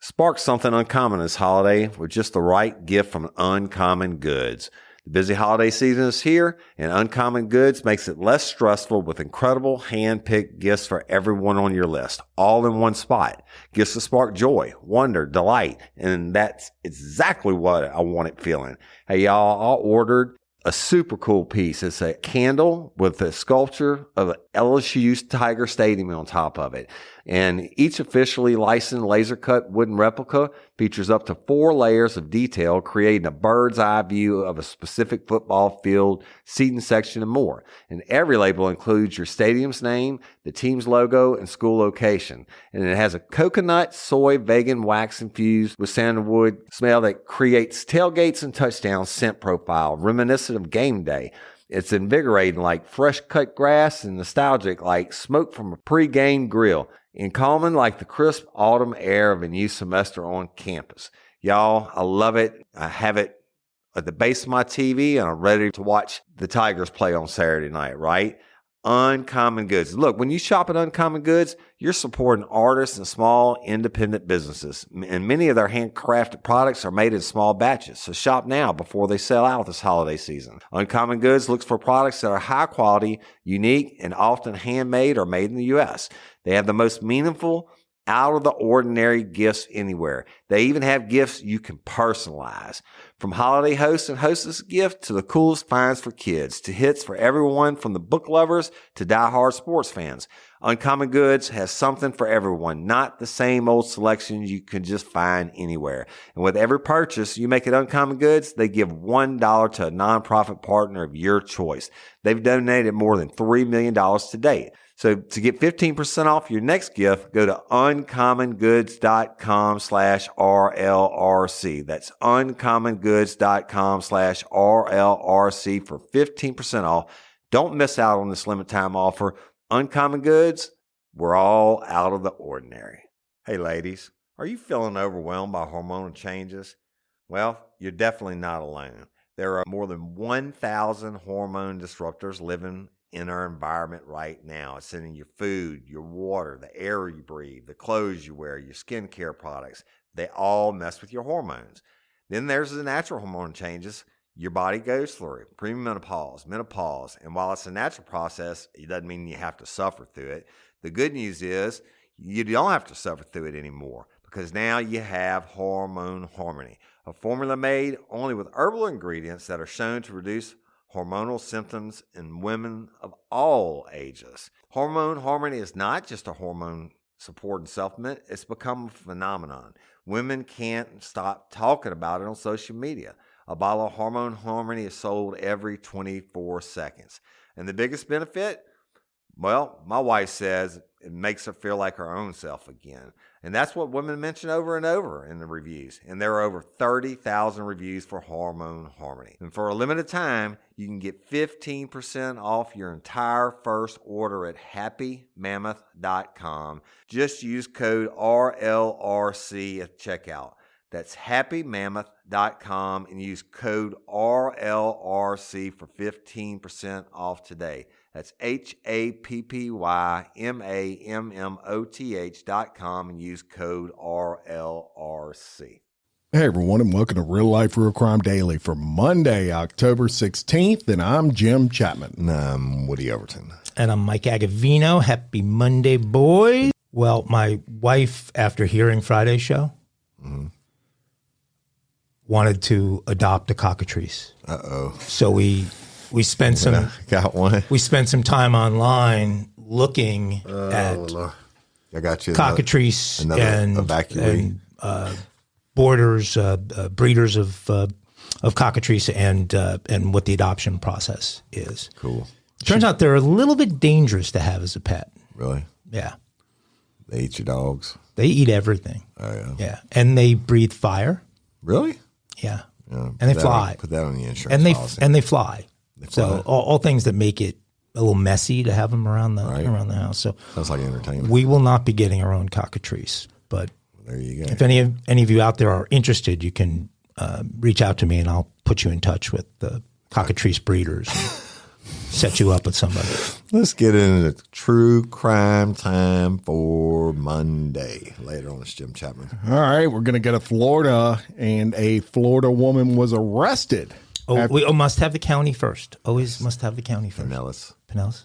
Spark something uncommon this holiday with just the right gift from Uncommon Goods. The busy holiday season is here, and Uncommon Goods makes it less stressful with incredible hand-picked gifts for everyone on your list, all in one spot. Gifts to spark joy, wonder, delight, and that's exactly what I wanted feeling. Hey, y'all, I ordered a super cool piece. It's a candle with a sculpture of LSU's Tiger Stadium on top of it. And each officially licensed laser cut wooden replica features up to 4 layers of detail, creating a bird's eye view of a specific football field, seating section, and more. And every label includes your stadium's name, the team's logo, and school location. And it has a coconut, soy, vegan wax infused with sandalwood smell that creates tailgates and touchdown scent profile, reminiscent of game day. It's invigorating like fresh cut grass and nostalgic like smoke from a pre-game grill, and calming like the crisp autumn air of a new semester on campus. Y'all, I love it. I have it at the base of my TV, and I'm ready to watch the Tigers play on Saturday night, right? Uncommon Goods. Look, when you shop at Uncommon Goods, you're supporting artists and small independent businesses. And many of their handcrafted products are made in small batches. So shop now before they sell out this holiday season. Uncommon Goods looks for products that are high quality, unique, and often handmade or made in the U.S. They have the most meaningful, out of the ordinary gifts anywhere. They even have gifts you can personalize. From holiday hosts and hostess gift to the coolest finds for kids, to hits for everyone from the book lovers to diehard sports fans. Uncommon Goods has something for everyone, not the same old selections you can just find anywhere. And with every purchase you make at Uncommon Goods, they give $1 to a nonprofit partner of your choice. They've donated more than $3 million to date. So to get 15% off your next gift, go to uncommongoods.com/RLRC. That's uncommongoods.com/RLRC for 15% off. Don't miss out on this limited time offer. Uncommon Goods, we're all out of the ordinary. Hey ladies, are you feeling overwhelmed by hormonal changes? Well, you're definitely not alone. There are more than 1,000 hormone disruptors living in our environment right now. It's in your food, your water, the air you breathe, the clothes you wear, your skincare products. They all mess with your hormones. Then there's the natural hormone changes your body goes through, premenopause, menopause. And while it's a natural process, it doesn't mean you have to suffer through it. The good news is you don't have to suffer through it anymore, because now you have Hormone Harmony, a formula made only with herbal ingredients that are shown to reduce hormonal symptoms in women of all ages. Hormone Harmony is not just a hormone supporting supplement. It's become a phenomenon. Women can't stop talking about it on social media. A bottle of Hormone Harmony is sold every 24 seconds. And the biggest benefit? Well, my wife says it makes her feel like her own self again. And that's what women mention over and over in the reviews. And there are over 30,000 reviews for Hormone Harmony. And for a limited time, you can get 15% off your entire first order at happymammoth.com. Just use code RLRC at checkout. That's happymammoth.com and use code RLRC for 15% off today. That's happymammoth.com and use code RLRC. Hey everyone, and welcome to Real Life Real Crime Daily for Monday, October 16th, and I'm Jim Chapman. And I'm Woody Overton. And I'm Mike Agovino. Happy Monday, boys. Well, my wife, after hearing Friday's show, wanted to adopt a cockatrice. So we spent some We spent some time online looking at I got you cockatrice and boarders, breeders of cockatrice, and what the adoption process is. Cool. Turns out they're a little bit dangerous to have as a pet. Really? Yeah. They eat your dogs? They eat everything. Oh, yeah. Yeah. And they breathe fire. Really? Yeah. Yeah, and they fly. Put that on the insurance policy. And they fly. So all things that make it a little messy to have them around the house. So sounds like entertainment. We will not be getting our own cockatrice, but there you go. If any of you out there are interested, you can reach out to me and I'll put you in touch with the cockatrice breeders. set you up with somebody. Let's get into true crime time for Monday. Later on, it's Jim Chapman. All right, we're going to go to Florida, and a Florida woman was arrested. We must have the county first. Always must have the county first. Pinellas.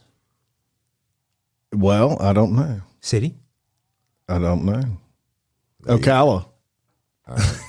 Well, I don't know. City? I don't know. Ocala. All right.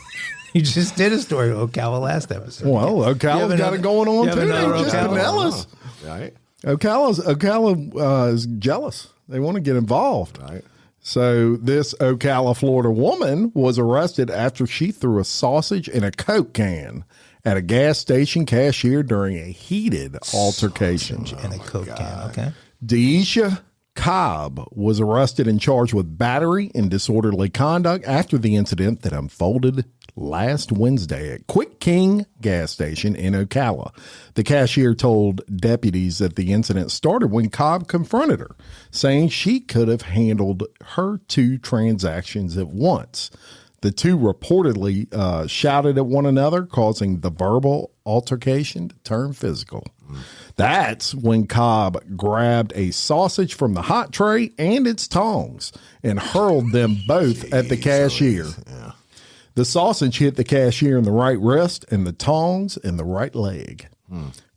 You just did a story of Ocala last episode. Well, Ocala's got it going on too. Just Pinellas. Right. Ocala is jealous. They want to get involved. Right. So this Ocala, Florida woman was arrested after she threw a sausage in a Coke can at a gas station cashier during a heated altercation. In a Coke can, okay. Deisha Cobb was arrested and charged with battery and disorderly conduct after the incident that unfolded last Wednesday at Quick King gas station in Ocala. The cashier told deputies that the incident started when Cobb confronted her, saying she could have handled her 2 transactions at once. The two reportedly shouted at one another, causing the verbal altercation to turn physical. That's when Cobb grabbed a sausage from the hot tray and its tongs and hurled them both at the cashier. Yeah. The sausage hit the cashier in the right wrist and the tongs in the right leg.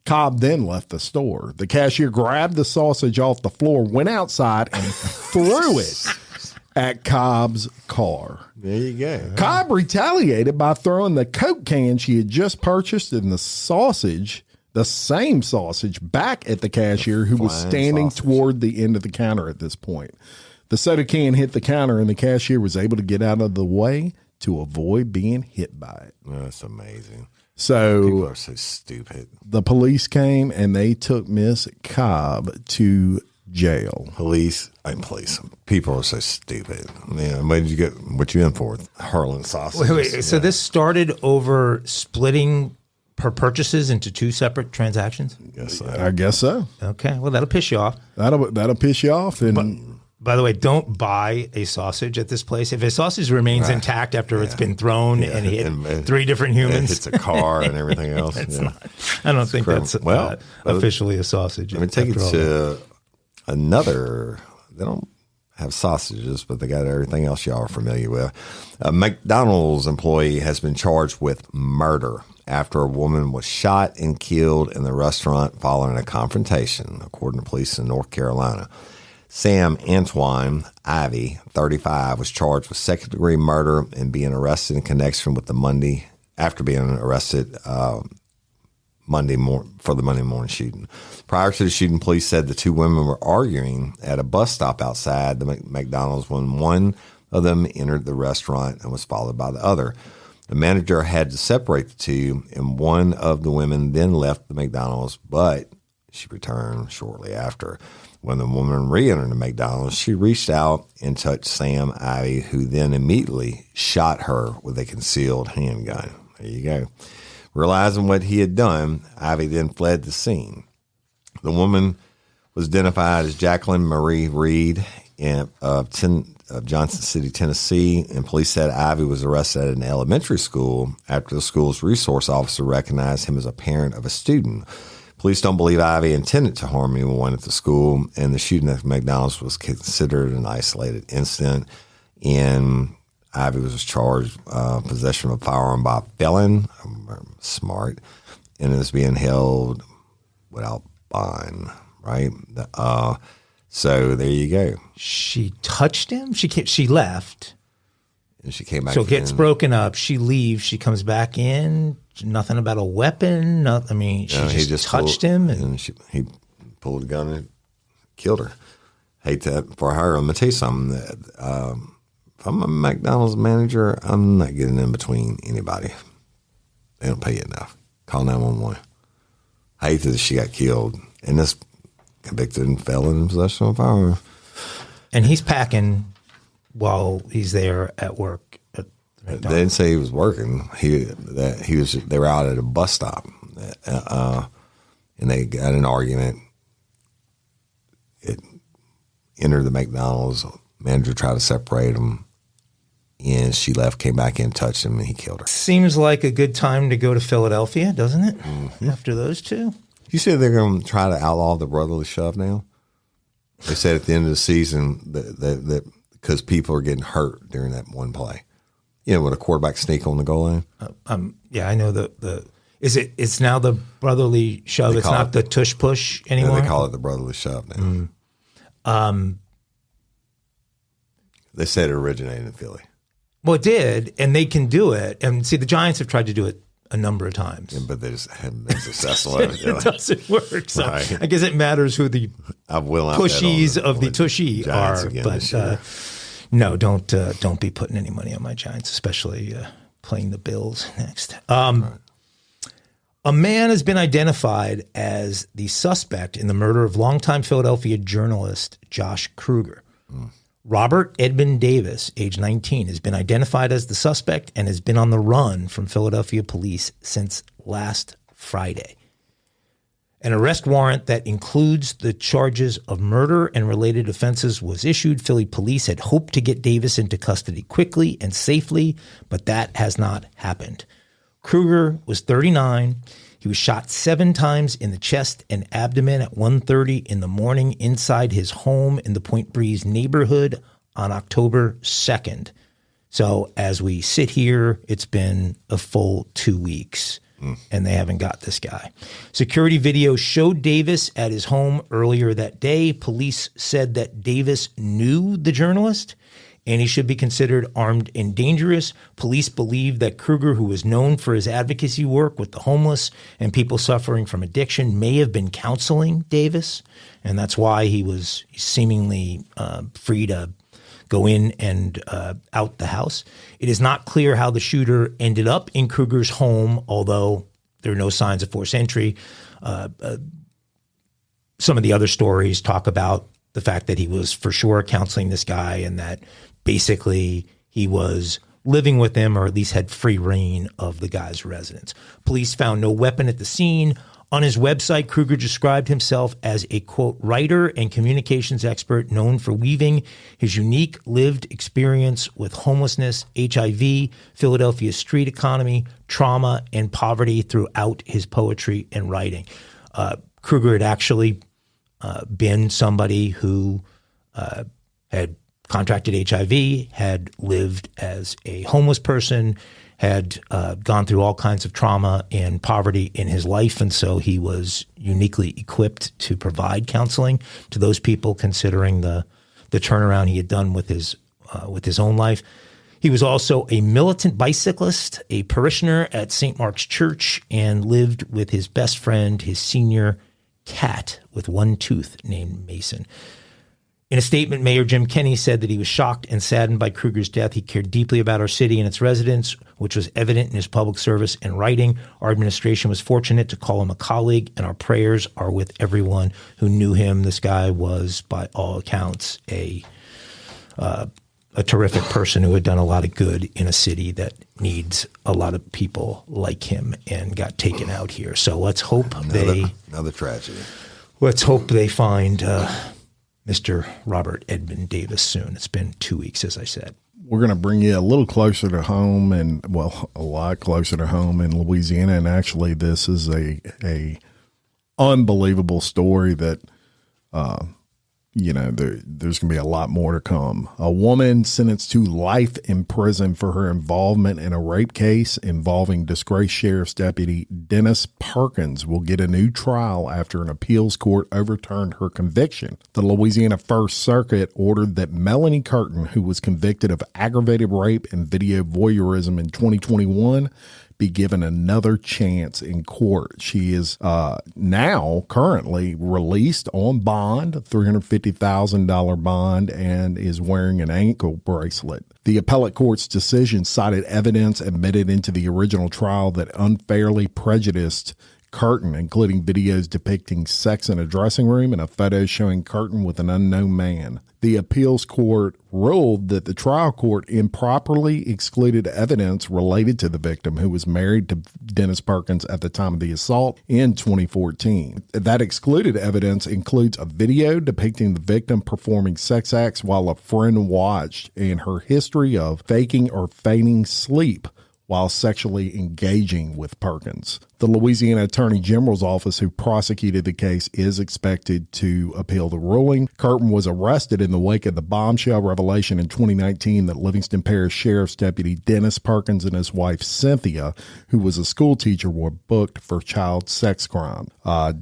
Cobb then left the store. The cashier grabbed the sausage off the floor, went outside, and threw it at Cobb's car. There you go. Cobb retaliated by throwing the Coke can she had just purchased and the same sausage, back at the cashier who was standing toward the end of the counter at this point. The soda can hit the counter and the cashier was able to get out of the way to avoid being hit by it. That's amazing. So people are so stupid. The police came and they took Miss Cobb to jail. Police. People are so stupid. Man, what did you get? What you in for? Hurling sausages. Wait. So this started over splitting her purchases into 2 separate transactions? I guess so. Okay. Well, that'll piss you off. That'll piss you off. And by the way, don't buy a sausage at this place. If a sausage remains intact after it's been thrown and hit 3 different humans, hits a car and everything else. I don't think that's officially a sausage. Let me take it to another. They don't have sausages, but they got everything else y'all are familiar with. A McDonald's employee has been charged with murder after a woman was shot and killed in the restaurant following a confrontation, according to police in North Carolina. Sam Antoine Ivy, 35, was charged with second-degree murder and being arrested in connection with the Monday morning shooting. Prior to the shooting, police said the 2 women were arguing at a bus stop outside the McDonald's when one of them entered the restaurant and was followed by the other. The manager had to separate the 2, and one of the women then left the McDonald's, but she returned shortly after. When the woman re-entered the McDonald's, she reached out and touched Sam Ivy, who then immediately shot her with a concealed handgun. There you go. Realizing what he had done, Ivy then fled the scene. The woman was identified as Jacqueline Marie Reed of Johnson City, Tennessee, and police said Ivy was arrested at an elementary school after the school's resource officer recognized him as a parent of a student. Police don't believe Ivy intended to harm anyone at the school, and the shooting at McDonald's was considered an isolated incident. And Ivy was charged possession of a firearm by a felon, smart, and is being held without bond, right? So there you go. She touched him? She left. And she came back So it gets broken up. She leaves. She comes back in. Nothing about a weapon. She just touched him. And he pulled a gun and killed her. Hate that for her. I'm going to tell you something. If I'm a McDonald's manager, I'm not getting in between anybody. They don't pay you enough. Call 911. I hate that she got killed. And this convicted felon in possession of a firearm. And he's packing while he's there at work. They didn't say he was working. They were out at a bus stop, and they got in an argument. It entered the McDonald's. Manager tried to separate them, and she left, came back in, touched him, and he killed her. Seems like a good time to go to Philadelphia, doesn't it? Mm-hmm. After those 2. You said they're going to try to outlaw the brotherly shove now? They said at the end of the season that because people are getting hurt during that one play. With a quarterback sneak on the goal line. Yeah, I know it's now the brotherly shove. It's not the tush push anymore. No, they call it the brotherly shove now. They said it originated in Philly. Well, it did, and they can do it. And see, the Giants have tried to do it a number of times. Yeah, but they just haven't been successful. It doesn't work. So right. I guess it matters who the pushies of the tushy are. But no, don't be putting any money on my Giants, especially playing the Bills next. Right. A man has been identified as the suspect in the murder of longtime Philadelphia journalist Josh Kruger. Robert Edmund Davis, age 19, has been identified as the suspect and has been on the run from Philadelphia police since last Friday. An arrest warrant that includes the charges of murder and related offenses was issued. Philly police had hoped to get Davis into custody quickly and safely, but that has not happened. Kruger was 39. He was shot 7 times in the chest and abdomen at 1:30 in the morning inside his home in the Point Breeze neighborhood on October 2nd. So as we sit here, it's been a full 2 weeks. And they haven't got this guy. Security video showed Davis at his home earlier that day. Police said that Davis knew the journalist and he should be considered armed and dangerous. Police believe that Kruger, who was known for his advocacy work with the homeless and people suffering from addiction, may have been counseling Davis. And that's why he was seemingly free to go in and out the house. It is not clear how the shooter ended up in Kruger's home, although there are no signs of forced entry. Some of the other stories talk about the fact that he was for sure counseling this guy and that basically he was living with him or at least had free reign of the guy's residence. Police found no weapon at the scene. On his website, Kruger described himself as a, quote, writer and communications expert known for weaving his unique lived experience with homelessness, HIV, Philadelphia's street economy, trauma, and poverty throughout his poetry and writing. Kruger had actually been somebody who had contracted HIV, had lived as a homeless person, had gone through all kinds of trauma and poverty in his life, and so he was uniquely equipped to provide counseling to those people, considering the turnaround he had done with his own life. He was also a militant bicyclist, a parishioner at St. Mark's Church, and lived with his best friend, his senior cat with one tooth named Mason. In a statement, Mayor Jim Kenney said that he was shocked and saddened by Kruger's death. He cared deeply about our city and its residents, which was evident in his public service and writing. Our administration was fortunate to call him a colleague, and our prayers are with everyone who knew him. This guy was, by all accounts, a terrific person who had done a lot of good in a city that needs a lot of people like him and got taken out here. So let's hope another tragedy. Let's hope they find Mr. Robert Edmund Davis soon. It's been 2 weeks, as I said. We're going to bring you a little closer to home and, well, a lot closer to home in Louisiana. And actually, this is a unbelievable story that, there's going to be a lot more to come. A woman sentenced to life in prison for her involvement in a rape case involving disgraced Sheriff's Deputy Dennis Perkins will get a new trial after an appeals court overturned her conviction. The Louisiana First Circuit ordered that Melanie Curtin, who was convicted of aggravated rape and video voyeurism in 2021, be given another chance in court. She is now currently released on bond, $350,000 bond, and is wearing an ankle bracelet. The appellate court's decision cited evidence admitted into the original trial that unfairly prejudiced Curtin, including videos depicting sex in a dressing room and a photo showing Curtin with an unknown man. The appeals court ruled that the trial court improperly excluded evidence related to the victim, who was married to Dennis Perkins at the time of the assault in 2014. That excluded evidence includes a video depicting the victim performing sex acts while a friend watched, and her history of faking or feigning sleep while sexually engaging with Perkins. The Louisiana Attorney General's office, who prosecuted the case, is expected to appeal the ruling. Curtin was arrested in the wake of the bombshell revelation in 2019 that Livingston Parish Sheriff's Deputy Dennis Perkins and his wife Cynthia, who was a school teacher, were booked for child sex crime.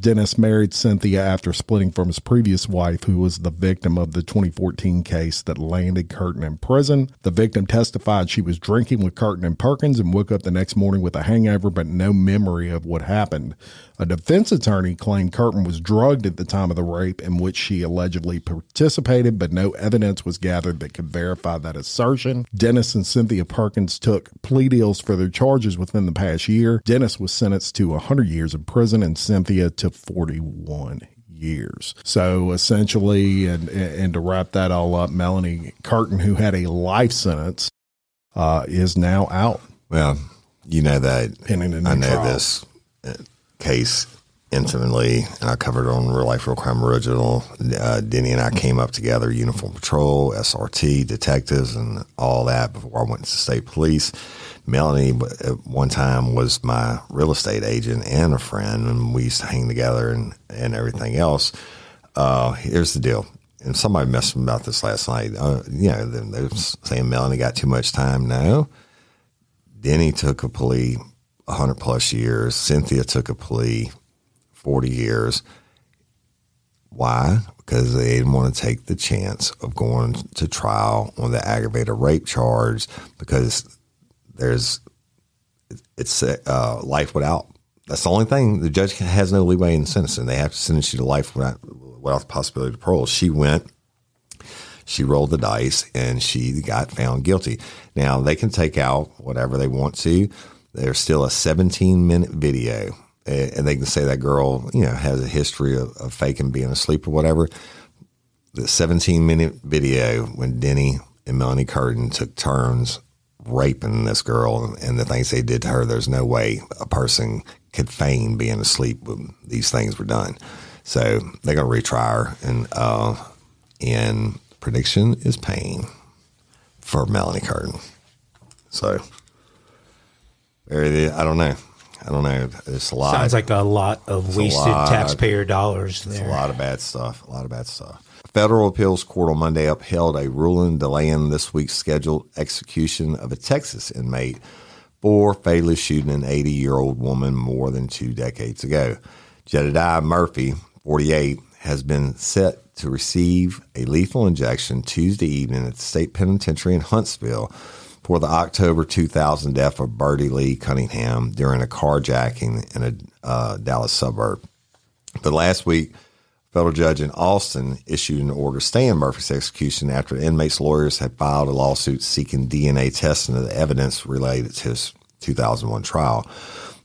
Dennis married Cynthia after splitting from his previous wife, who was the victim of the 2014 case that landed Curtin in prison. The victim testified she was drinking with Curtin and Perkins and woke up the next morning with a hangover but no memory of what happened. A defense attorney claimed Curtin was drugged at the time of the rape in which she allegedly participated, but no evidence was gathered that could verify that assertion. Dennis and Cynthia Perkins took plea deals for their charges within the past year. Dennis was sentenced to 100 years in prison and Cynthia to 41 years. So essentially, and to wrap that all up, Melanie Curtin, who had a life sentence, is now out. Well, you know that I know trial. This case intimately, and I covered it on Real Life, Real Crime Original. Denny and I came up together, Uniform Patrol, SRT, detectives, and all that before I went to state police. Melanie, at one time, was my real estate agent and a friend, and we used to hang together and everything else. Here's the deal. And somebody messed about this last night. They were saying Melanie got too much time. No. Denny took a plea 100 plus years. Cynthia took a plea 40 years. Why? Because they didn't want to take the chance of going to trial on the aggravated rape charge, because it's life without. That's the only thing. The judge has no leeway in sentencing. They have to sentence you to life without the possibility of parole. She rolled the dice and she got found guilty. Now, they can take out whatever they want to. There's still a 17-minute video, and they can say that girl, has a history of faking being asleep or whatever. The 17-minute video when Denny and Melanie Curtin took turns raping this girl and the things they did to her, there's no way a person could feign being asleep when these things were done. So they're going to retry her, and prediction is pain for Melanie Curtin. So I don't know. It's a lot. Sounds like a lot of wasted taxpayer dollars there. It's a lot of bad stuff. A federal appeals court on Monday upheld a ruling delaying this week's scheduled execution of a Texas inmate for fatally shooting an 80-year-old woman more than 2 decades ago. Jedediah Murphy, 48, has been set to receive a lethal injection Tuesday evening at the state penitentiary in Huntsville for the October 2000 death of Bertie Lee Cunningham during a carjacking in a Dallas suburb. But last week, a federal judge in Austin issued an order staying Murphy's execution after the inmate's lawyers had filed a lawsuit seeking DNA testing of the evidence related to his 2001 trial.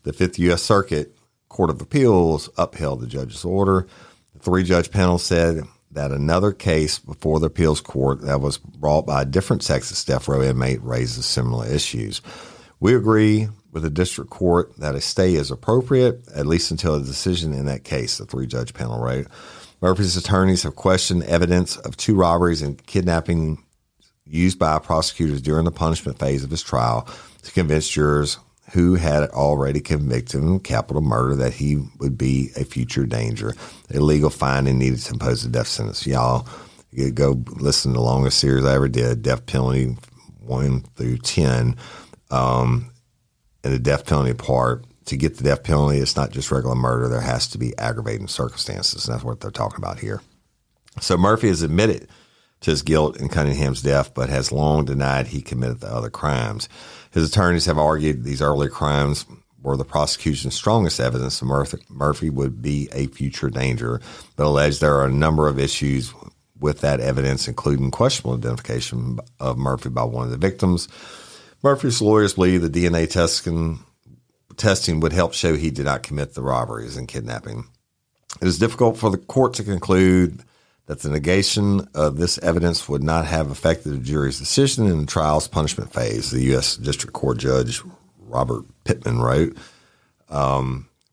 The Fifth U.S. Circuit Court of Appeals upheld the judge's order. The 3-judge panel said that another case before the appeals court that was brought by a different Texas death row inmate raises similar issues. We agree with the district court that a stay is appropriate, at least until a decision in that case, the 3-judge panel wrote. Murphy's attorneys have questioned evidence of 2 robberies and kidnapping used by prosecutors during the punishment phase of his trial to convince jurors who had already convicted him of capital murder that he would be a future danger. A legal finding needed to impose a death sentence. Y'all, you go listen to the longest series I ever did, death penalty 1 through 10. And the death penalty part, to get the death penalty, it's not just regular murder. There has to be aggravating circumstances, and that's what they're talking about here. So Murphy has admitted to his guilt in Cunningham's death, but has long denied he committed the other crimes. His attorneys have argued these earlier crimes were the prosecution's strongest evidence that Murphy would be a future danger, but alleged there are a number of issues with that evidence, including questionable identification of Murphy by one of the victims. Murphy's lawyers believe the DNA testing would help show he did not commit the robberies and kidnapping. It is difficult for the court to conclude that the negation of this evidence would not have affected the jury's decision in the trial's punishment phase, the U.S. District Court Judge Robert Pittman wrote.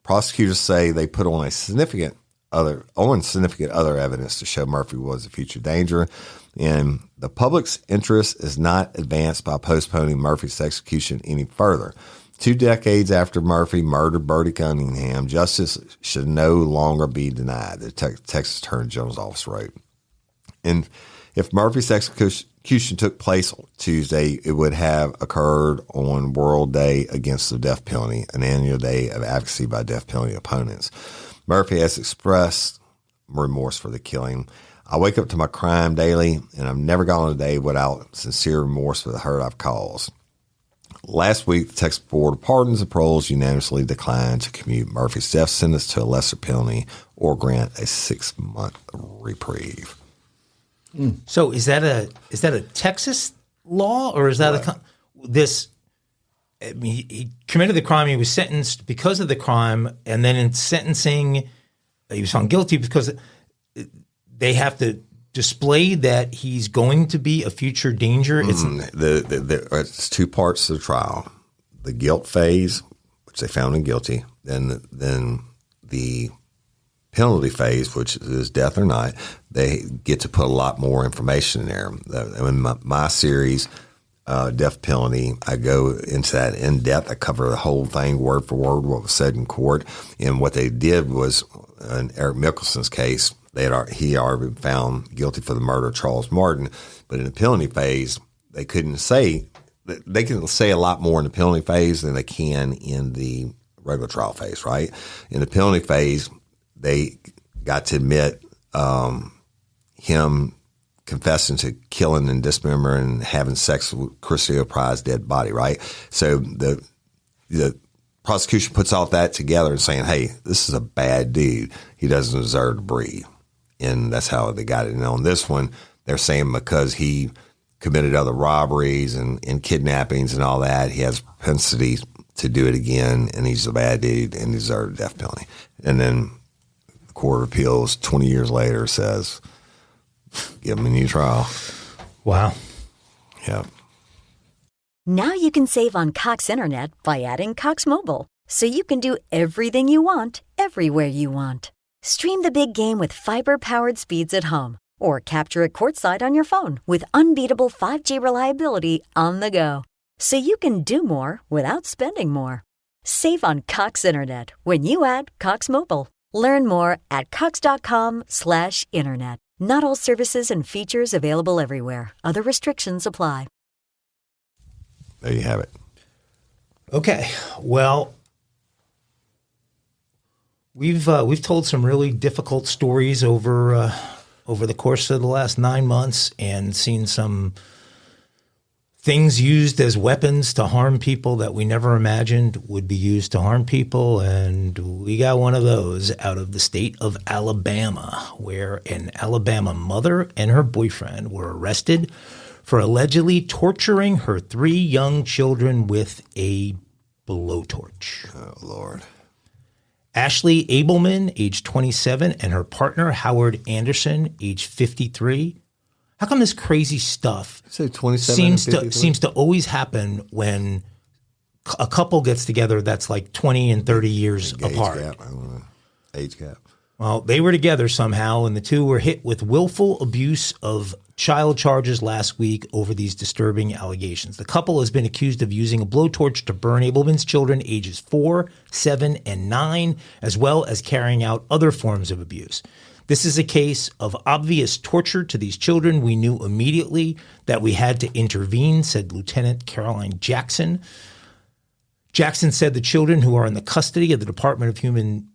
Prosecutors say they put on significant other evidence to show Murphy was a future danger, and the public's interest is not advanced by postponing Murphy's execution any further. 2 decades after Murphy murdered Bertie Cunningham, justice should no longer be denied, the Texas Attorney General's office wrote. And if Murphy's execution took place Tuesday, it would have occurred on World Day Against the Death Penalty, an annual day of advocacy by death penalty opponents. Murphy has expressed remorse for the killing. I wake up to my crime daily, and I've never gone a day without sincere remorse for the hurt I've caused. Last week, the Texas Board of Pardons and Paroles unanimously declined to commute Murphy's death sentence to a lesser penalty or grant a 6-month reprieve. So is that a Texas law, or is that he committed the crime, he was sentenced because of the crime, and then in sentencing he was found guilty because they have to display that he's going to be a future danger? It's 2 parts of the trial. The guilt phase, which they found him guilty, then the penalty phase, which is death or not. They get to put a lot more information in there. In my series, Death Penalty, I go into that in depth. I cover the whole thing word for word, what was said in court. And what they did was, in Eric Mickelson's case, he had already been found guilty for the murder of Charles Martin. But in the penalty phase, they can say a lot more in the penalty phase than they can in the regular trial phase, right? In the penalty phase, they got to admit him confessing to killing and dismembering and having sex with Christy O'Pride's dead body, right? So the prosecution puts all that together and saying, hey, this is a bad dude. He doesn't deserve to breathe. And that's how they got it. And on this one, they're saying because he committed other robberies and kidnappings and all that, he has propensity to do it again, and he's a bad dude and deserves a death penalty. And then the Court of Appeals 20 years later says, give him a new trial. Wow. Yeah. Now you can save on Cox Internet by adding Cox Mobile, so you can do everything you want, everywhere you want. Stream the big game with fiber-powered speeds at home, or capture it courtside on your phone with unbeatable 5G reliability on the go, so you can do more without spending more. Save on Cox Internet when you add Cox Mobile. Learn more at cox.com/internet. Not all services and features available everywhere. Other restrictions apply. There you have it. Okay. Well, we've told some really difficult stories over the course of the last 9 months and seen some things used as weapons to harm people that we never imagined would be used to harm people. And we got one of those out of the state of Alabama, where an Alabama mother and her boyfriend were arrested for allegedly torturing her 3 young children with a blowtorch. Oh, Lord. Ashley Abelman, age 27, and her partner, Howard Anderson, age 53. How come this crazy stuff seems to always happen when a couple gets together that's like 20 and 30 years apart? Gap. I don't know. Age gap. Well, they were together somehow, and the two were hit with willful abuse of child charges last week over these disturbing allegations. The couple has been accused of using a blowtorch to burn Abelman's children ages 4, 7, and 9, as well as carrying out other forms of abuse. This is a case of obvious torture to these children. We knew immediately that we had to intervene, said Lieutenant Caroline Jackson. Jackson said the children, who are in the custody of the Department of Human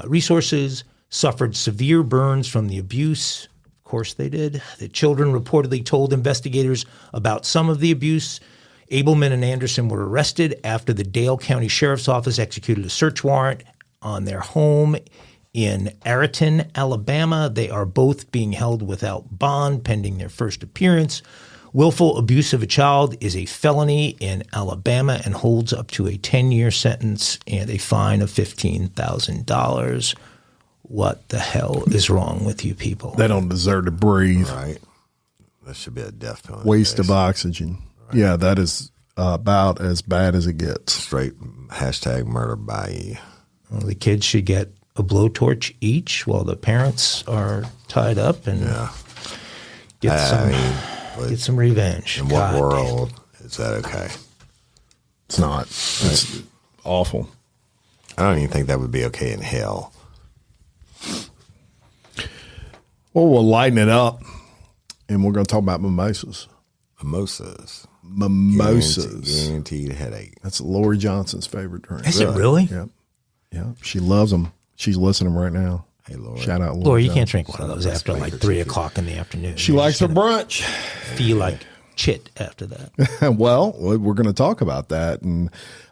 Resources, suffered severe burns from the abuse. Of course they did. The children reportedly told investigators about some of the abuse. Abelman and Anderson were arrested after the Dale County Sheriff's Office executed a search warrant on their home in Overton, Alabama. They are both being held without bond pending their first appearance. Willful abuse of a child is a felony in Alabama and holds up to a 10-year sentence and a fine of $15,000. What the hell is wrong with you people? They don't deserve to breathe. Right. That should be a death penalty. Waste of oxygen. Right. Yeah, that is about as bad as it gets. Straight #murder by you. Well, the kids should get a blowtorch each while the parents are tied up and get some revenge. In what world is that okay? It's not. It's awful. I don't even think that would be okay in hell. Well, we'll lighten it up, and we're going to talk about mimosas. Mimosas. Guaranteed headache. That's Lori Johnson's favorite drink. Is it really? Yep. Yeah. She loves them. She's listening right now. Hey, Lori. Shout out, Lori. You Johnson. can't drink one of those after like 3 o'clock in the afternoon. She likes her brunch. Feel like chit after that. Well, we're going to talk about that. And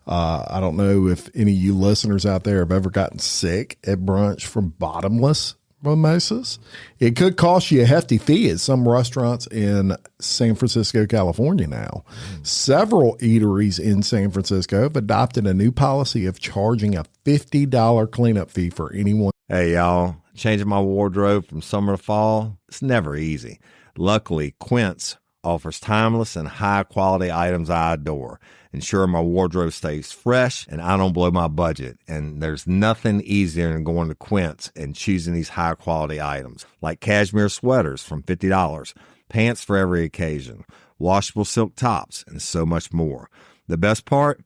I don't know if any of you listeners out there have ever gotten sick at brunch from Bottomless mimosas. It could cost you a hefty fee at some restaurants in San Francisco, California now. Several eateries in San Francisco have adopted a new policy of charging a $50 cleanup fee for anyone. Hey, y'all. Changing my wardrobe from summer to fall, it's never easy. Luckily, Quince offers timeless and high-quality items I adore, ensuring my wardrobe stays fresh and I don't blow my budget. And there's nothing easier than going to Quince and choosing these high-quality items, like cashmere sweaters from $50, pants for every occasion, washable silk tops, and so much more. The best part?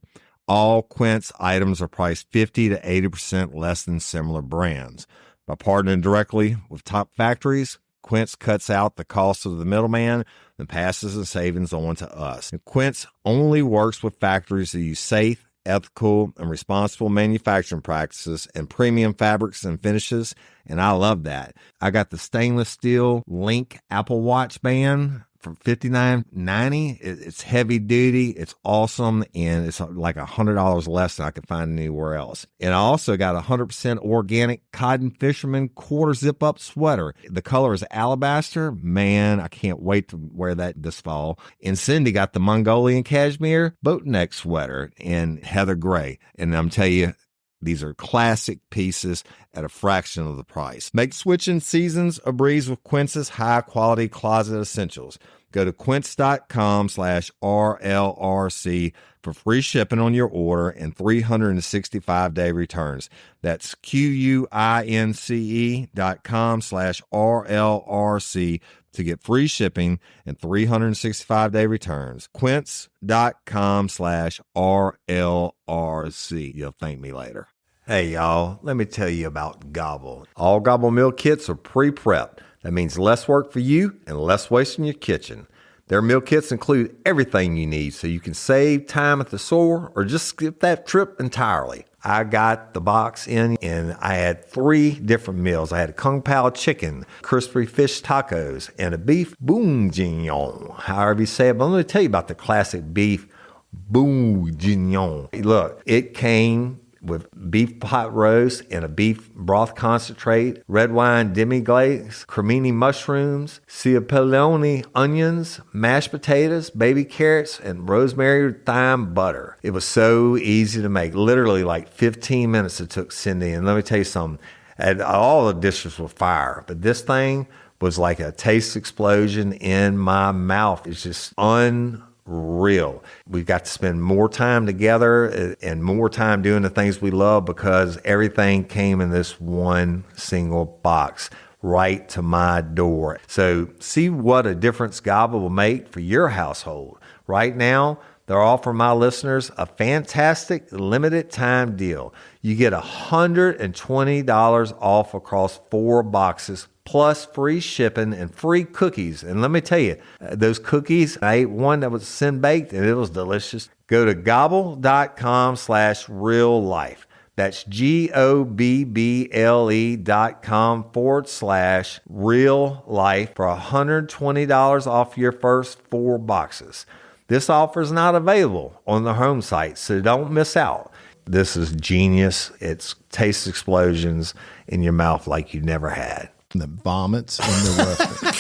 All Quince items are priced 50 to 80% less than similar brands. By partnering directly with top factories, Quince cuts out the cost of the middleman and passes the savings on to us. And Quince only works with factories that use safe, ethical, and responsible manufacturing practices and premium fabrics and finishes, and I love that. I got the stainless steel Link Apple Watch band for $59.90. It's heavy duty, it's awesome, and it's like $100 less than I could find anywhere else. And I also got a 100% organic cotton fisherman quarter zip up sweater. The color is alabaster. Man, I can't wait to wear that this fall. And Cindy got the Mongolian cashmere boat neck sweater in heather gray. And I'm telling you, these are classic pieces at a fraction of the price. Make switching seasons a breeze with Quince's high-quality closet essentials. Go to quince.com/RLRC for free shipping on your order and 365-day returns. That's QUINCE.com/RLRC to get free shipping and 365-day returns. Quince.com/RLRC. You'll thank me later. Hey, y'all, let me tell you about Gobble. All Gobble meal kits are pre-prepped. That means less work for you and less waste in your kitchen. Their meal kits include everything you need so you can save time at the store or just skip that trip entirely. I got the box in and I had 3 different meals. I had a Kung Pao chicken, crispy fish tacos, and a beef bourguignon, however you say it. But let me tell you about the classic beef bourguignon. Look, it came with beef pot roast and a beef broth concentrate, red wine demi-glace, cremini mushrooms, cipollone onions, mashed potatoes, baby carrots, and rosemary thyme butter. It was so easy to make. Literally like 15 minutes it took Cindy. And let me tell you something, and all the dishes were fire, but this thing was like a taste explosion in my mouth. It's just unreal. We've got to spend more time together and more time doing the things we love because everything came in this one single box right to my door. So see what a difference Gobble will make for your household. Right now, they're offering my listeners a fantastic limited time deal. You get $120 off across 4 boxes plus free shipping and free cookies. And let me tell you, those cookies, I ate one that was sin baked and it was delicious. Go to gobble.com/reallife. That's GOBBLE.com/real-life for $120 off your first 4 boxes. This offer is not available on the home site, so don't miss out. This is genius. It's taste explosions in your mouth like you never had. The vomits in the restaurant.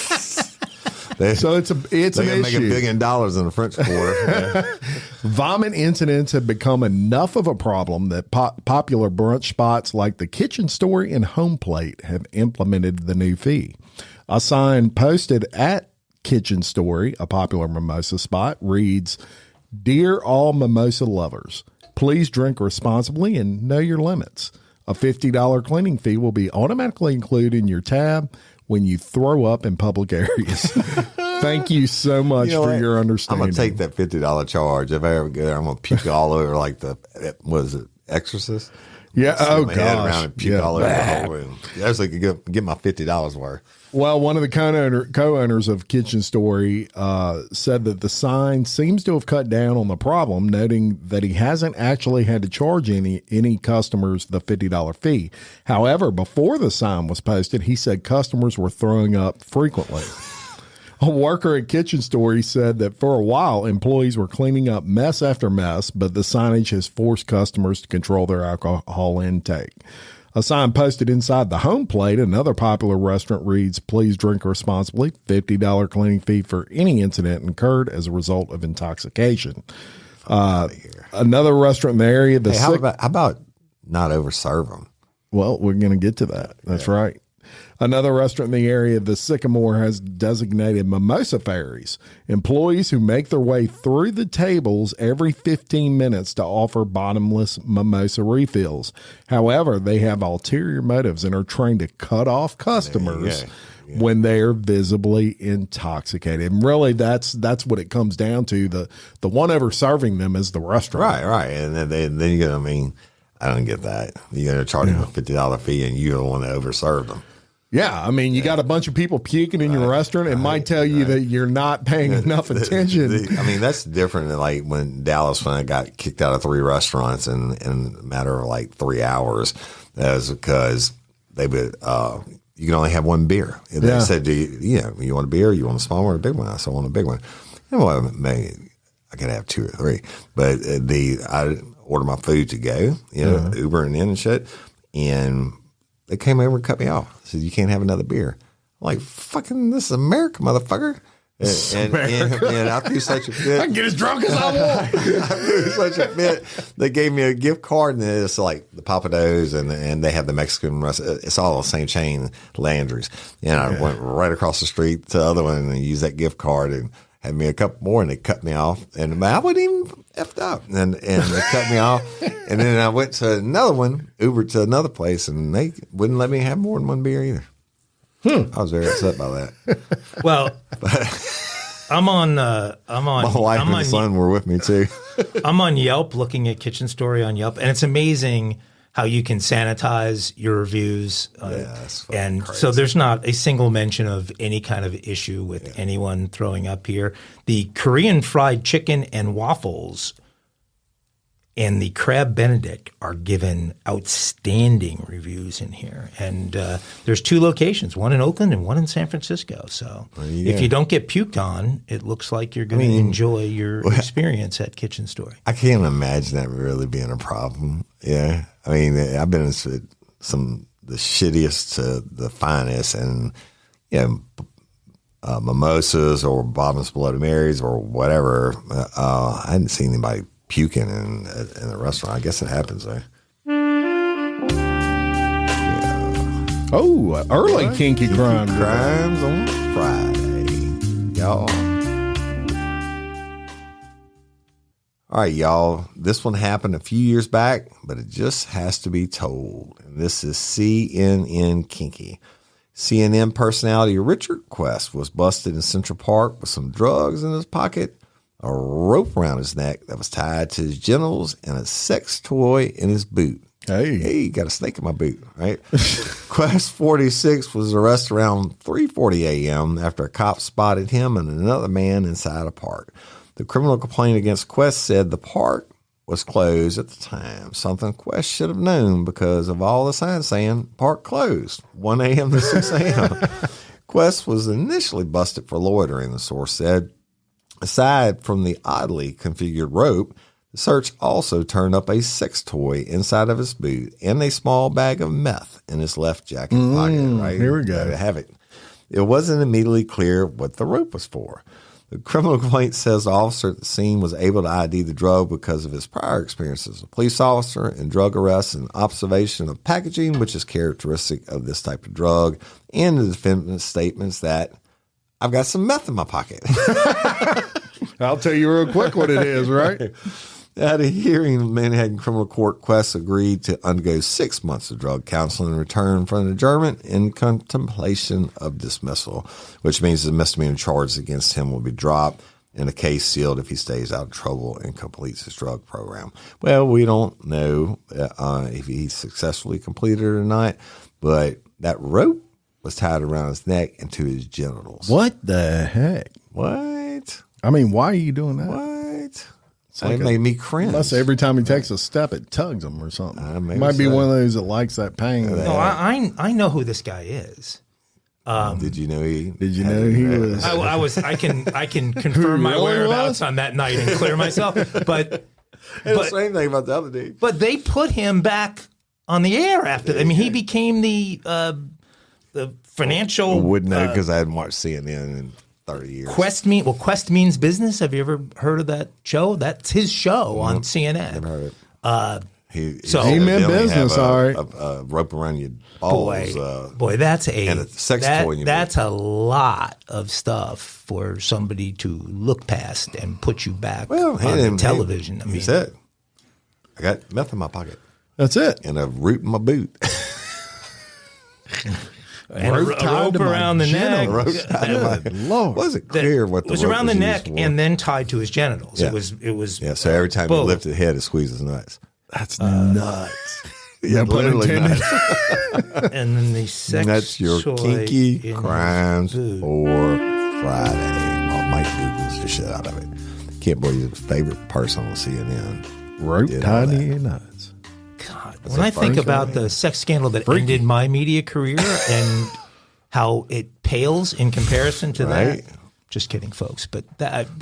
So it's an issue. Make $1 billion in the French Quarter. Vomit incidents have become enough of a problem that popular brunch spots like the Kitchen Story and Home Plate have implemented the new fee. A sign posted at Kitchen Story, a popular mimosa spot, reads, "Dear all mimosa lovers, please drink responsibly and know your limits. A $50 cleaning fee will be automatically included in your tab when you throw up in public areas. Thank you so much for your understanding. I'm going to take that $50 charge. If I ever go there, I'm going to puke all over like was it Exorcist? Yeah. Oh, my head gosh. around and puke all over the whole room. I was like, get my $50 worth. Well, one of the co-owners of Kitchen Story said that the sign seems to have cut down on the problem, noting that he hasn't actually had to charge any customers the $50 fee. However, before the sign was posted, he said customers were throwing up frequently. A worker at Kitchen Story said that for a while, employees were cleaning up mess after mess, but the signage has forced customers to control their alcohol intake. A sign posted inside the home plate, another popular restaurant, reads, "Please drink responsibly, $50 cleaning fee for any incident incurred as a result of intoxication." Another restaurant in the area. How about not overserve them? Well, we're going to get to that. That's right. Another restaurant in the area, the Sycamore, has designated Mimosa ferries, employees who make their way through the tables every 15 minutes to offer bottomless mimosa refills. However, they have ulterior motives and are trained to cut off customers when they are visibly intoxicated. And really, that's what it comes down to. The one over serving them is the restaurant. Right. And then you go, I mean, I don't get that. You're going to charge them a $50 fee and you don't want to overserve them. Yeah, I mean, you got a bunch of people puking in your restaurant. It might tell you that you're not paying enough attention. I mean, that's different than like when I got kicked out of 3 restaurants in a matter of like 3 hours. That was because they would, you can only have one beer. And they said, you want a beer? You want a small one or a big one? I said, I want a big one. And well, maybe I could have 2 or 3. But I ordered my food to go, Uber and in and shit. And they came over and cut me off. Said, you can't have another beer. I'm like, fucking, this is America, motherfucker. And I threw such a fit. I can get as drunk as I want. I threw such a fit. They gave me a gift card, and it's like the Papados, and they have the Mexican restaurant. It's all the same chain, Landry's. And I went right across the street to the other one and used that gift card and had me a couple more, and they cut me off. And I wasn't even effed up. And they cut me off. And then I went to another one, Ubered to another place, and they wouldn't let me have more than one beer either. I was very upset by that. Well, I'm on. My wife and my son were with me too. I'm on Yelp, looking at Kitchen Story on Yelp, and it's amazing how you can sanitize your reviews. And crazy. So there's not a single mention of any kind of issue with anyone throwing up here. The Korean fried chicken and waffles and the Crab Benedict are given outstanding reviews in here. And there's 2 locations, one in Oakland and one in San Francisco. So if you don't get puked on, it looks like you're going to enjoy your experience at Kitchen Story. I can't imagine that really being a problem. Yeah. I mean, I've been in the shittiest to the finest, and mimosas or bottomless Bloody Marys or whatever. I hadn't seen anybody puking in the restaurant. I guess it happens though. Oh, early Kinky crime. Crimes on Friday, y'all. All right, y'all. This one happened a few years back, but it just has to be told. And this is CNN Kinky. CNN personality Richard Quest was busted in Central Park with some drugs in his pocket, a rope around his neck that was tied to his genitals, and a sex toy in his boot. Hey, got a snake in my boot, right? Quest 46 was arrested around 3:40 a.m. after a cop spotted him and another man inside a park. The criminal complaint against Quest said the park was closed at the time, something Quest should have known because of all the signs saying park closed, 1 a.m. to 6 a.m. Quest was initially busted for loitering, the source said. Aside from the oddly configured rope, the search also turned up a sex toy inside of his boot and a small bag of meth in his left jacket pocket. Right? Here we go. Gotta have it. It wasn't immediately clear what the rope was for. The criminal complaint says the officer at the scene was able to ID the drug because of his prior experiences as a police officer in drug arrests and observation of packaging, which is characteristic of this type of drug, and the defendant's statements that I've got some meth in my pocket. I'll tell you real quick what it is, right? At a hearing in Manhattan Criminal Court, Quest agreed to undergo 6 months of drug counseling in return for an adjournment in contemplation of dismissal, which means the misdemeanor charges against him will be dropped and the case sealed if he stays out of trouble and completes his drug program. Well, we don't know if he successfully completed it or not, but that rope was tied around his neck and to his genitals. What the heck? What? I mean, why are you doing that? What? It made me cringe. Unless every time he takes a step, it tugs him or something. It might be one of those that likes that pain. No, I know who this guy is. Did you know he? Did you know he was? I can confirm my whereabouts on that night and clear myself. But the same thing about the other dude. But they put him back on the air after. I mean, he became the financial. I wouldn't know because I hadn't watched CNN in 30 years. Quest means business. Have you ever heard of that show? That's his show on CNN. I've heard it. He meant business, all right. A rope around your balls. Boy, that's and a sex toy. That's a lot of stuff for somebody to look past and put you back on the television. I mean, that's it. I got meth in my pocket. That's it. And a root in my boot. And a rope around the neck. Lord. Wasn't clear what the rope was around the neck and then tied to his genitals. Yeah. It was. Yeah. So every time he lifted his head, it squeezed his nuts. That's nuts. Yeah, literally nuts. And then the sex. That's your kinky crimes for Friday. Well, Mike Googles the shit out of it. Can't believe you're the favorite person on CNN. Rope tied to your nuts. God, when I think about the sex scandal that ended my media career and how it pales in comparison to that. Just kidding, folks. But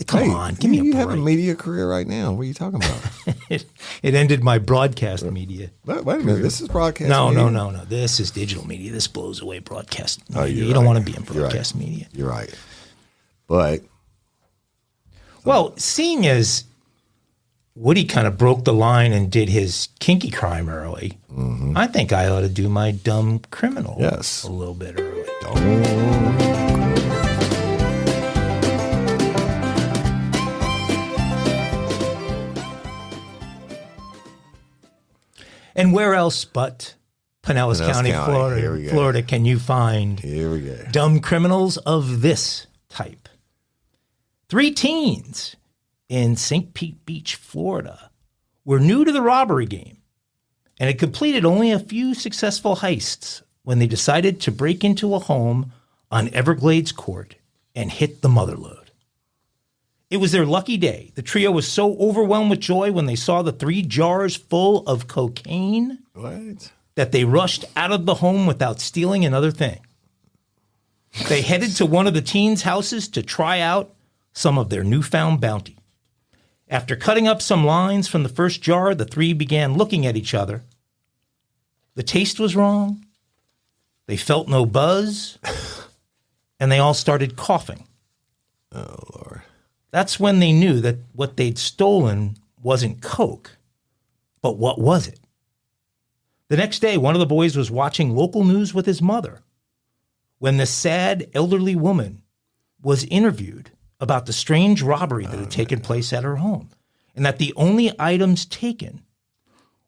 come on, give me a break. You have a media career right now. What are you talking about? It ended my broadcast media. Wait a minute. This is broadcast media? No. This is digital media. This blows away broadcast media. Oh, you don't want to be in broadcast media. You're right. But. Well, seeing as Woody kind of broke the line and did his kinky crime early, I think I ought to do my dumb criminal a little bit early. And where else but Pinellas County, Florida, can you find dumb criminals of this type? 3 teens in St. Pete Beach, Florida, were new to the robbery game and had completed only a few successful heists when they decided to break into a home on Everglades Court and hit the mother lode. It was their lucky day. The trio was so overwhelmed with joy when they saw the 3 jars full of cocaine that they rushed out of the home without stealing another thing. They headed to one of the teens' houses to try out some of their newfound bounty. After cutting up some lines from the first jar, the 3 began looking at each other. The taste was wrong. They felt no buzz. And they all started coughing. Oh, Lord. That's when they knew that what they'd stolen wasn't coke. But what was it? The next day, one of the boys was watching local news with his mother when the sad elderly woman was interviewed about the strange robbery that had taken place at her home, and that the only items taken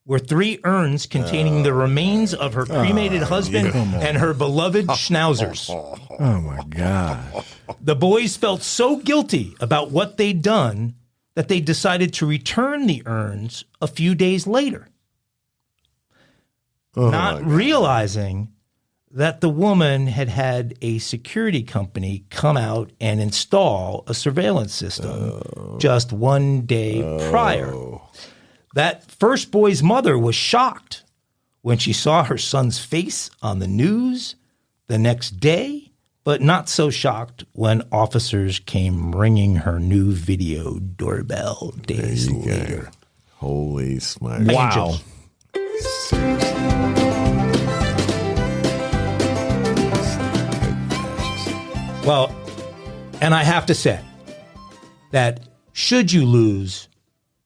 were 3 urns containing the remains of her cremated husband and her beloved schnauzers. Oh, my God. The boys felt so guilty about what they'd done that they decided to return the urns a few days later, not realizing that the woman had had a security company come out and install a surveillance system just one day prior. That first boy's mother was shocked when she saw her son's face on the news the next day, but not so shocked when officers came ringing her new video doorbell days later. Holy smokes. Wow. Seriously. Well, and I have to say that should you lose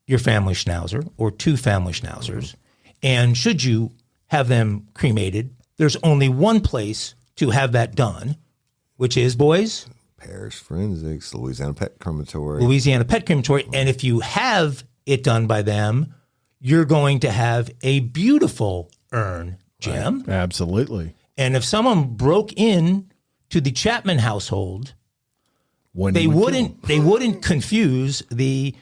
your family schnauzer or 2 family schnauzers, and should you have them cremated, there's only one place to have that done, which is, boys? Parish Forensics, Louisiana Pet Crematory. Louisiana Pet Crematory. And if you have it done by them, you're going to have a beautiful urn, Jim. Right. Absolutely. And if someone broke in to the Chapman household, they wouldn't confuse the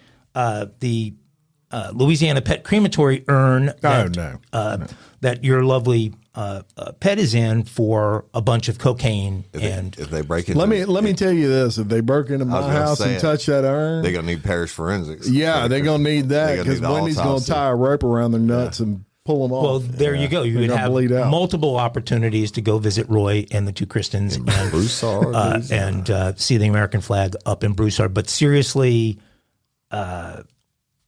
Louisiana pet crematory urn that your lovely pet is in for a bunch of cocaine. If they break into, let me tell you this: if they broke into my house and touched that urn, they're gonna need parish forensics. Yeah, they're gonna need that because Wendy's gonna tie a rope around their nuts and pull them off. Well, there you go. You would have multiple opportunities to go visit Roy and the two Kristens and Broussard, and see the American flag up in Broussard. But seriously, that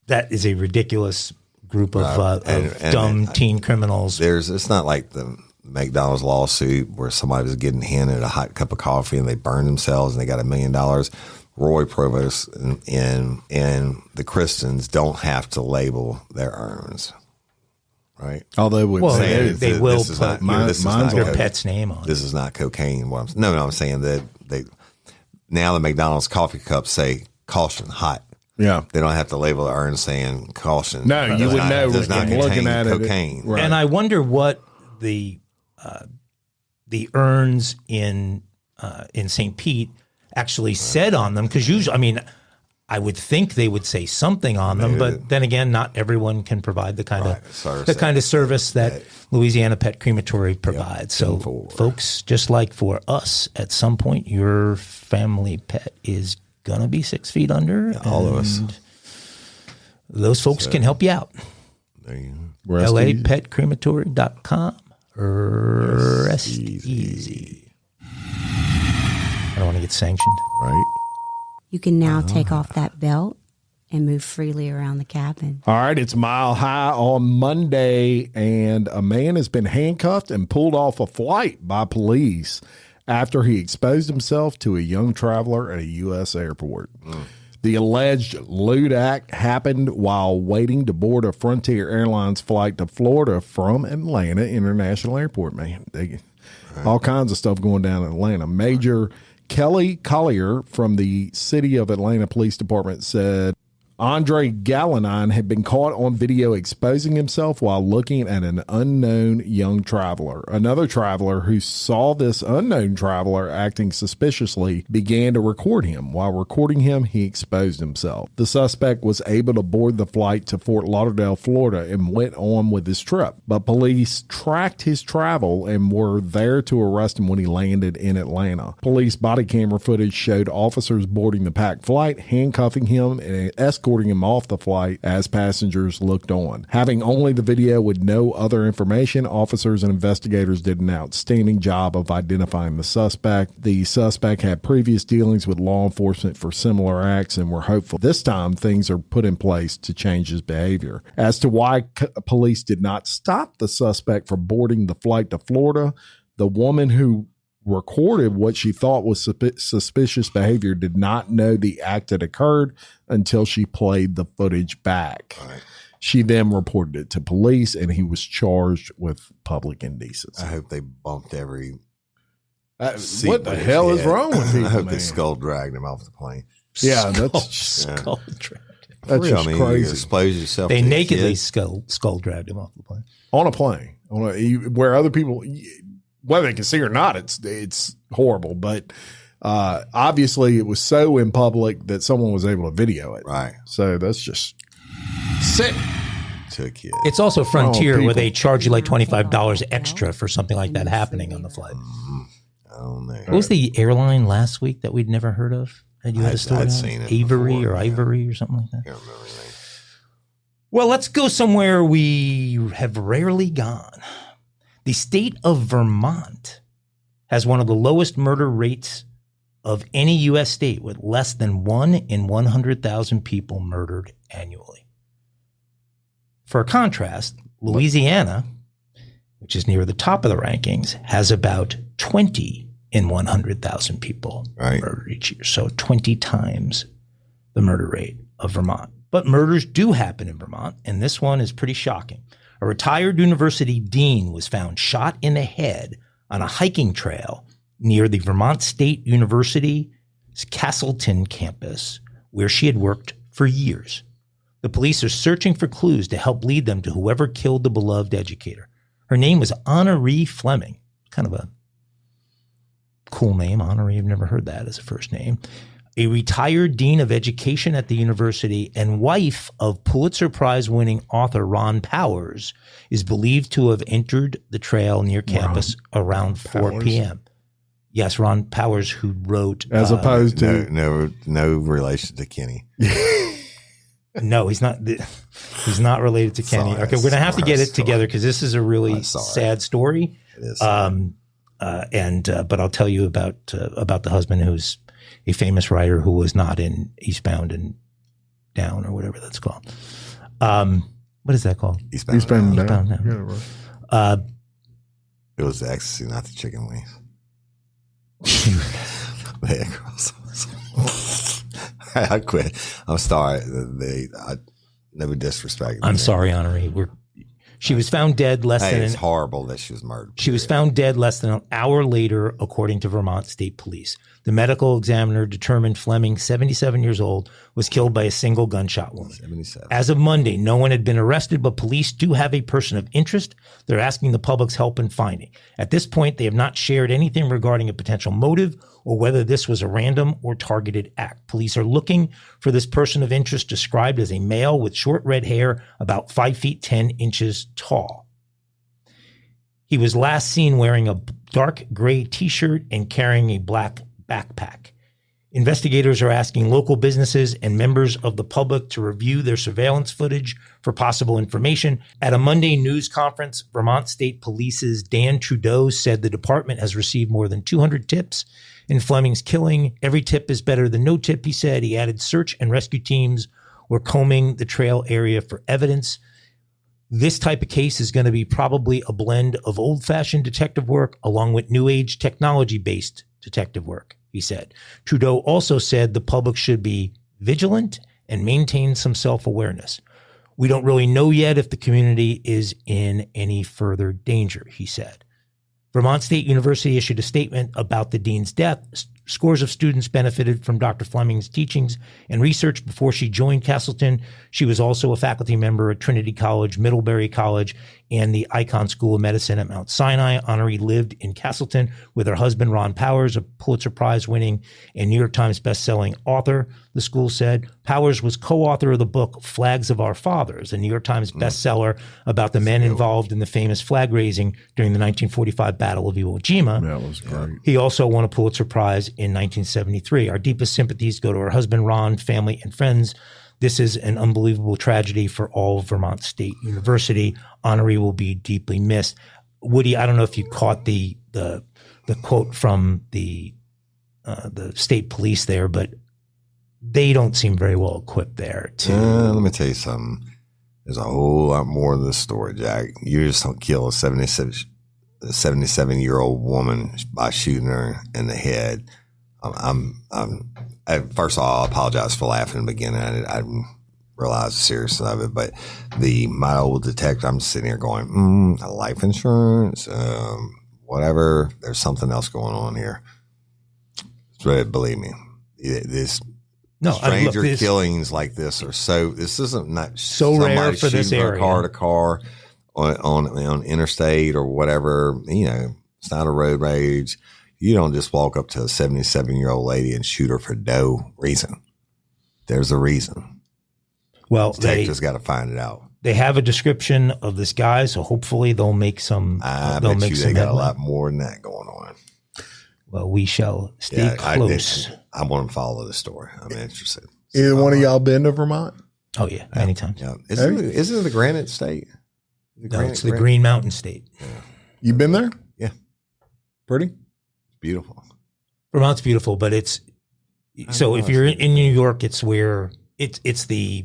is a ridiculous group of dumb teen criminals. It's not like the McDonald's lawsuit where somebody was getting handed a hot cup of coffee and they burned themselves and they got $1 million. Roy Provost and the Kristens don't have to label their urns. Right. Although they will put your pet's name on it. This is not cocaine. I'm saying that now the McDonald's coffee cups say caution hot. Yeah. They don't have to label the urn saying caution. No, you would know. Does not looking at cocaine. Right. And I wonder what the urns in St. Pete actually said on them, because usually, I would think they would say something on them, but then again, not everyone can provide the kind of service that Louisiana Pet Crematory provides. So, folks, just like for us, at some point, your family pet is gonna be 6 feet under. Yeah, all of us. Those folks can help you out. There you go. LAPetCrematory.com. Rest easy. I don't want to get sanctioned. Right. You can now take off that belt and move freely around the cabin. All right, it's Mile High on Monday, and a man has been handcuffed and pulled off a flight by police after he exposed himself to a young traveler at a U.S. airport. The alleged lewd act happened while waiting to board a Frontier Airlines flight to Florida from Atlanta International Airport. Man, all kinds of stuff going down in Atlanta. Major Kelly Collier from the City of Atlanta Police Department said Andre Gallinine had been caught on video exposing himself while looking at an unknown young traveler. Another traveler who saw this unknown traveler acting suspiciously began to record him. While recording him, he exposed himself. The suspect was able to board the flight to Fort Lauderdale, Florida, and went on with his trip. But police tracked his travel and were there to arrest him when he landed in Atlanta. Police body camera footage showed officers boarding the packed flight, handcuffing him, and escorting him off the flight as passengers looked on. Having only the video with no other information, officers and investigators did an outstanding job of identifying the suspect. The suspect had previous dealings with law enforcement for similar acts and were hopeful this time things are put in place to change his behavior. As to why police did not stop the suspect from boarding the flight to Florida, the woman who recorded what she thought was suspicious behavior did not know the act had occurred until she played the footage back. Right. She then reported it to police, and he was charged with public indecency. I hope they bumped every what the hell is wrong with people? I hope they skull dragged him off the plane. Yeah, that's skull dragged. That's just crazy. You expose yourself. They nakedly skull dragged him off the plane on a plane where other people. Whether they can see or not, it's horrible. But obviously, it was so in public that someone was able to video it. Right. So that's just sick. To a kid. It's also Frontier where they charge you like $25 extra for something like that happening on the flight. I don't know. What was the airline last week that we'd never heard of? That you had a story I'd on? seen it Avery before, or Ivory or something like that? I can't remember anything. Well, let's go somewhere we have rarely gone. The state of Vermont has one of the lowest murder rates of any U.S. state, with less than 1 in 100,000 people murdered annually. For contrast, Louisiana, which is near the top of the rankings, has about 20 in 100,000 people murdered each year. So 20 times the murder rate of Vermont. But murders do happen in Vermont, and this one is pretty shocking. A retired university dean was found shot in the head on a hiking trail near the Vermont State University's Castleton campus, where she had worked for years. The police are searching for clues to help lead them to whoever killed the beloved educator. Her name was Honoree Fleming. Kind of a cool name, Honoree. I've never heard that as a first name. A retired dean of education at the university and wife of Pulitzer Prize-winning author Ron Powers is believed to have entered the trail near campus around 4 p.m. Yes, Ron Powers, who wrote... As opposed to... No relation to Kenny. No, he's not. He's not related to Kenny. Okay, we're gonna have to get it together because this is a really sad story. It is. But I'll tell you about the husband, who's a famous writer who was not in Eastbound and Down or whatever that's called. What is that called? Eastbound and Down. Yeah, right. It was the ecstasy, not the chicken wings. I quit. I'm sorry. I never disrespect. I'm sorry, Honoree. She was found dead it's horrible that she was murdered. She was found dead less than an hour later, according to Vermont State Police. The medical examiner determined Fleming, 77 years old, was killed by a single gunshot wound. 77. As of Monday, no one had been arrested, but police do have a person of interest. They're asking the public's help in finding. At this point, they have not shared anything regarding a potential motive or whether this was a random or targeted act. Police are looking for this person of interest, described as a male with short red hair, about 5 feet 10 inches tall. He was last seen wearing a dark gray t-shirt and carrying a black backpack. Investigators are asking local businesses and members of the public to review their surveillance footage for possible information. At a Monday news conference, Vermont State Police's Dan Trudeau said the department has received more than 200 tips in Fleming's killing. Every tip is better than no tip, he said. He added search and rescue teams were combing the trail area for evidence. This type of case is going to be probably a blend of old-fashioned detective work along with new age technology-based detective work, he said. Trudeau also said the public should be vigilant and maintain some self-awareness. We don't really know yet if the community is in any further danger, he said. Vermont State University issued a statement about the dean's death. Scores of students benefited from Dr. Fleming's teachings and research before she joined Castleton. She was also a faculty member at Trinity College, Middlebury College, and the Icahn School of Medicine at Mount Sinai. Honoree lived in Castleton with her husband, Ron Powers, a Pulitzer Prize-winning and New York Times bestselling author, the school said. Powers was co-author of the book Flags of Our Fathers, a New York Times bestseller about the men involved in the famous flag raising during the 1945 Battle of Iwo Jima. That was great. He also won a Pulitzer Prize in 1973. Our deepest sympathies go to her husband, Ron, family, and friends. This is an unbelievable tragedy for all of Vermont State University. Honoree will be deeply missed. Woody, I don't know if you caught the quote from the state police there, but they don't seem very well equipped there. Let me tell you something. There's a whole lot more to this story, Jack. You just don't kill a 77-year-old woman by shooting her in the head. First of all, I apologize for laughing in the beginning. I didn't realize the seriousness of it, but my old detective, I'm sitting here going, life insurance, whatever. There's something else going on here. Believe me, stranger killings like this are this isn't not so rare for this area. Car to car on interstate or whatever. It's not a road rage. You don't just walk up to a 77-year-old lady and shoot her for no reason. There's a reason. Well, detectives got to find it out. They have a description of this guy, so hopefully they'll make some. I bet they got a lot more than that going on. Well, we shall stay close. I want to follow the story. I'm interested. Either one of y'all been to Vermont? Oh yeah, many times. Yeah. Isn't it the Granite State? It's the Green Mountain State. Yeah. You been there? Yeah. Pretty? Beautiful. Vermont's beautiful, but if you're in New York, it's where it's the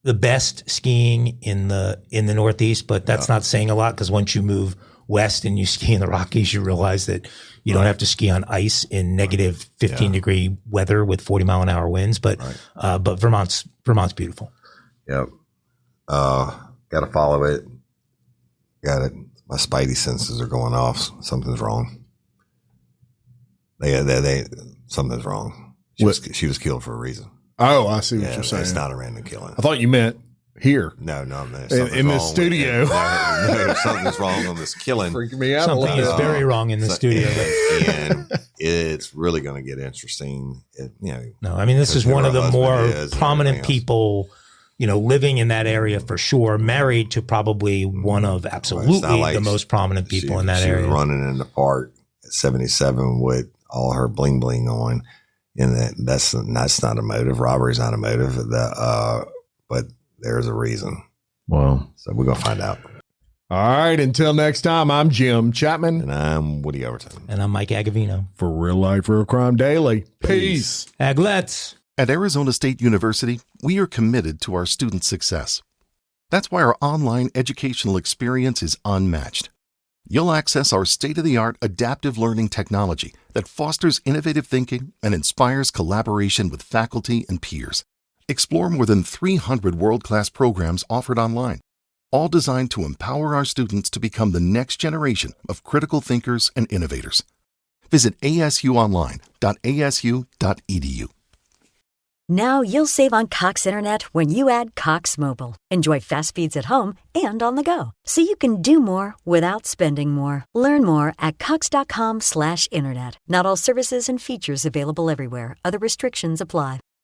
best skiing in the Northeast, but that's not saying a lot because once you move west and you ski in the Rockies, you realize that you don't have to ski on ice in negative 15 degree weather with 40 mile an hour winds, but Vermont's beautiful. Yep. Got to follow it. Got it. My spidey senses are going off. Something's wrong. Something's wrong. She was killed for a reason. Oh, I see what you're saying. It's not a random killing. I thought you meant here. No, man. In the studio. No, something's wrong on this killing. Freaking me out. Something is very wrong in the studio. And it's really going to get interesting. No, I mean, this is one of the more prominent people, living in that area for sure, married to probably one of absolutely the most prominent people in that area. She was running in the park at 77 with all her bling bling on. And that's not a motive. Robbery's not a motive. But there's a reason. Well, so we're going to find out. All right. Until next time, I'm Jim Chapman. And I'm Woody Overton. And I'm Mike Agovino. For Real Life, Real Crime Daily. Peace. Aglets. At Arizona State University, we are committed to our students' success. That's why our online educational experience is unmatched. You'll access our state-of-the-art adaptive learning technology that fosters innovative thinking and inspires collaboration with faculty and peers. Explore more than 300 world-class programs offered online, all designed to empower our students to become the next generation of critical thinkers and innovators. Visit asuonline.asu.edu. Now you'll save on Cox Internet when you add Cox Mobile. Enjoy fast speeds at home and on the go, so you can do more without spending more. Learn more at cox.com/internet. Not all services and features available everywhere. Other restrictions apply.